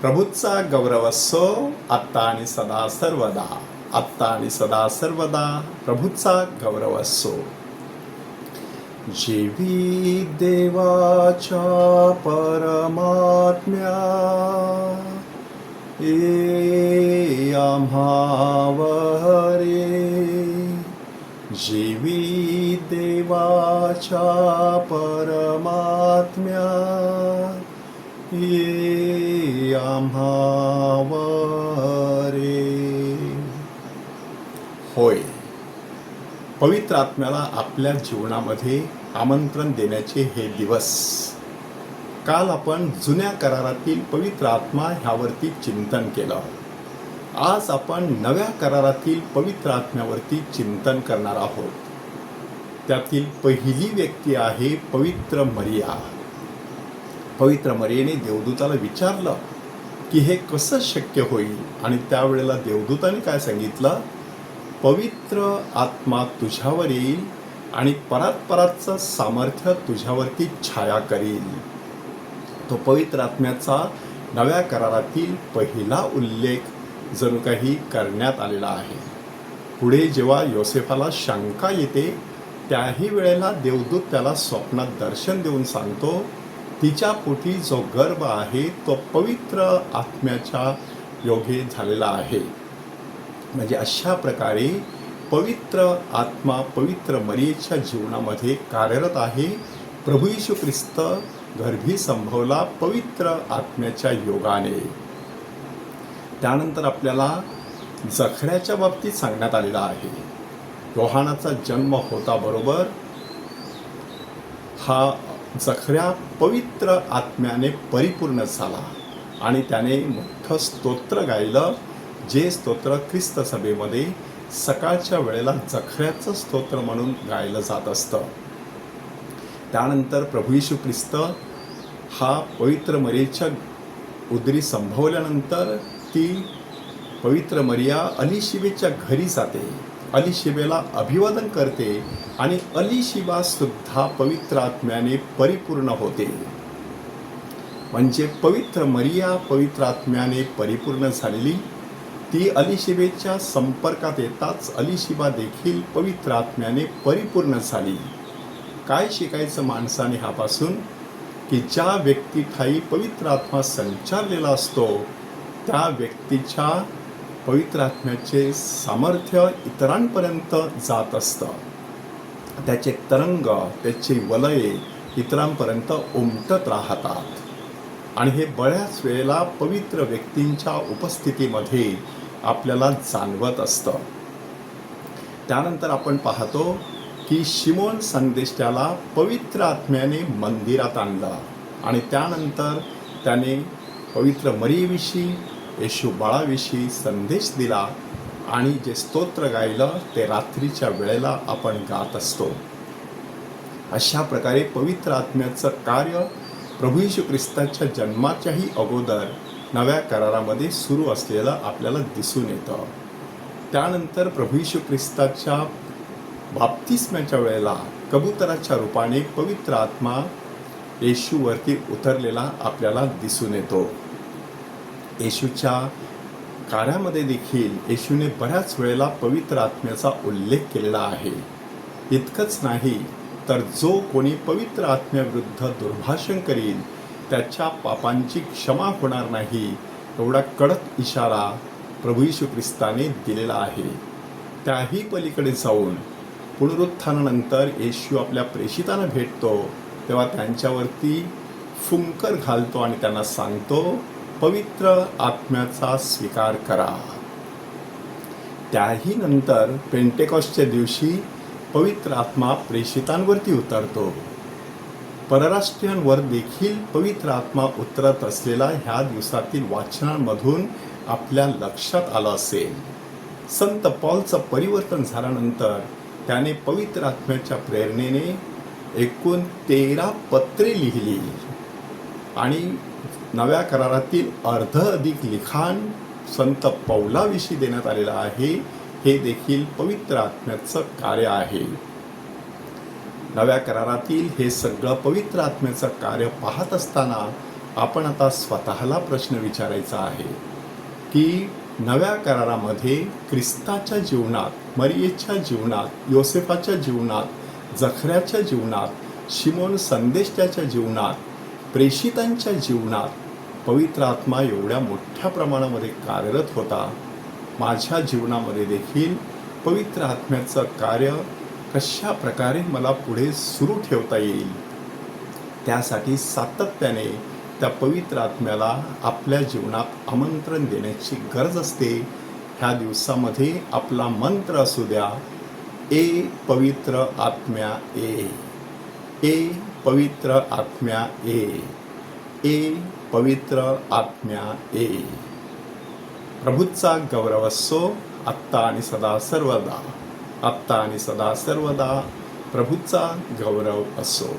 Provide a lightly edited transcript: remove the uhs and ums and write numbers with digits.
प्रभूचा गौरव असो आत्ता आणि सदा सर्वदा. आत्ता आणि सदा सर्वदा प्रभूचा गौरव असो. जेवी देवाच्या परमात्म्या ए आम्हावरे. जेवी देवाच्या परमात्म्या ये आम्हावरे. होय, पवित्र आत्म्याला आपल्या जीवनामध्ये आमंत्रण देण्याचे हे दिवस. काल आपण जुन्या करारातील पवित्र आत्मा ह्यावरती चिंतन केलं. आज आपण नव्या करारातील पवित्र आत्म्यावरती चिंतन करणार आहोत. त्यातील पहिली व्यक्ती आहे पवित्र मरिया. पवित्र मरियेने देवदूताला विचारलं की हे कसं शक्य होईल, आणि त्यावेळेला देवदूताने काय सांगितलं, पवित्र आत्मा तुझ्यावर येईल आणि परात्पराचं सामर्थ्य तुझ्यावरती छाया करील. तो पवित्र आत्म्याचा नव्या करारातील पहिला उल्लेख जणू काही करण्यात आलेला आहे. पुढे जेव्हा योसेफाला शंका येते त्याही वेळेला देवदूत त्याला स्वप्नात दर्शन देऊन सांगतो, तिच्या पोटी जो गर्भ आहे तो पवित्र आत्म्याच्या योगे झालेला आहे. म्हणजे अशा प्रकारे पवित्र आत्मा पवित्र मरियेच्या जीवनामध्ये कार्यरत आहे. प्रभू येशू ख्रिस्त गर्भी संभवला पवित्र आत्म्याच्या योगाने. त्यानंतर आपल्याला जखऱ्याच्या बाबतीत सांगण्यात आलेला आहे. योहानाचा जन्म होता बरोबर हा जखऱ्या पवित्र आत्म्याने परिपूर्ण झाला आणि त्याने मोठं स्तोत्र गायलं, जे स्तोत्र ख्रिस्त सभेमध्ये सकाळच्या वेळेला जखऱ्याचं स्तोत्र म्हणून गायलं जात असतं. त्यानंतर प्रभू येशू ख्रिस्त हा पवित्र मरियेच्या उदरी संभवल्यानंतर ती पवित्र मरिया अलिशिबेच्या घरी जाते, अलिशिबेला अभिवादन करते आणि अलिशिबा सुद्धा पवित्र आत्म्याने परिपूर्ण होते. म्हणजे पवित्र मरिया पवित्र आत्म्याने परिपूर्ण झालेली, ती अलिशिबेच्या संपर्कात येताच अलिशिबा देखील पवित्र आत्म्याने परिपूर्ण झाली. काय शिकायचं माणसाने ह्यापासून, की ज्या व्यक्तीठायी पवित्र आत्मा संचारलेला असतो त्या व्यक्तीच्या पवित्र आत्म्याचे सामर्थ्य इतरांपर्यंत जात असतं. त्याचे तरंग, त्याची वलये इतरांपर्यंत उमटत राहतात. आणि हे बऱ्याच वेळेला पवित्र व्यक्तींच्या उपस्थितीमध्ये आपल्याला जाणवत असतं. त्यानंतर आपण पाहतो की शिमोन संदेष्ट्याला पवित्र आत्म्याने मंदिरात आणलं आणि त्यानंतर त्याने पवित्र मरियेविषयी, येशू बाळाविषयी संदेश दिला आणि जे स्तोत्र गायलं ते रात्रीच्या वेळेला आपण गात असतो. अशा प्रकारे पवित्र आत्म्याचं कार्य प्रभू येशू ख्रिस्ताच्या जन्माच्याही अगोदर नव्या करारामध्ये सुरू असलेलं आपल्याला दिसून येतं. त्यानंतर प्रभू येशू ख्रिस्ताच्या बाप्तिस्म्याच्या वेळेला कबुतराच्या रूपाने पवित्र आत्मा येशूवरती उतरलेला आपल्याला दिसून येतो. येशूच्या कार्यामध्ये देखील येशूने बऱ्याच वेळेला पवित्र आत्म्याचा उल्लेख केलेला आहे. इतकंच नाही तर जो कोणी पवित्र आत्म्याविरुद्ध दुर्भाषण करील त्याच्या पापांची क्षमा होणार नाही, एवढा कडक इशारा प्रभू येशू ख्रिस्ताने दिलेला आहे. त्याही पलीकडे जाऊन पुनरुत्थानानंतर येशू आपल्या प्रेषितांना भेटतो तेव्हा त्यांच्यावरती फुंकर घालतो आणि त्यांना सांगतो, पवित्र आत्म्याचा स्वीकार करा. त्याही नंतर पेंटेकॉस्टच्या दिवशी पवित्र आत्मा प्रेषितांवरती उतरतो. परराष्ट्रीयांवर देखील पवित्र आत्मा उतरत असलेला ह्या दिवसातील वाचनांमधून आपल्या लक्षात आलं असेल. संत पौलचं परिवर्तन झाल्यानंतर त्याने पवित्र आत्म्याच्या प्रेरणेने एकूण 13 पत्रे लिहिली आणि नव्या करारातील अर्ध अधिक लिखाण संत पौलाविषयी देण्यात आलेलं आहे. हे देखील पवित्र आत्म्याचं कार्य आहे. नव्या करारातील हे सगळं पवित्र आत्म्याचं कार्य पाहत असताना आपण आता स्वतःला प्रश्न विचारायचा आहे की नव्या करारामध्ये ख्रिस्ताच्या जीवनात, मरियेच्या जीवनात, योसेफाच्या जीवनात, जखऱ्याच्या जीवनात, शिमोन संदेष्ट्याच्या जीवनात, प्रेषितांच्या जीवनात पवित्र आत्मा एवढ्या मोठ्या प्रमाणामध्ये कार्यरत होता. माझ्या जीवनामध्ये देखील पवित्र आत्म्याचं कार्य कशा प्रकारे मला पुढे सुरू ठेवता येईल, त्यासाठी सातत्याने त्या पवित्र आत्म्याला आपल्या जीवनात आमंत्रण देण्याची गरज असते. ह्या दिवसामध्ये आपला मंत्र असू द्या, ए पवित्र आत्म्या ए, ए पवित्र आत्म्या ए, ए पवित्र आत्म्या ए. प्रभूचा गौरव असो आत्ता आणि सदा सर्वदा, आत्ता आणि सदा सर्वदा प्रभूचा गौरव असो.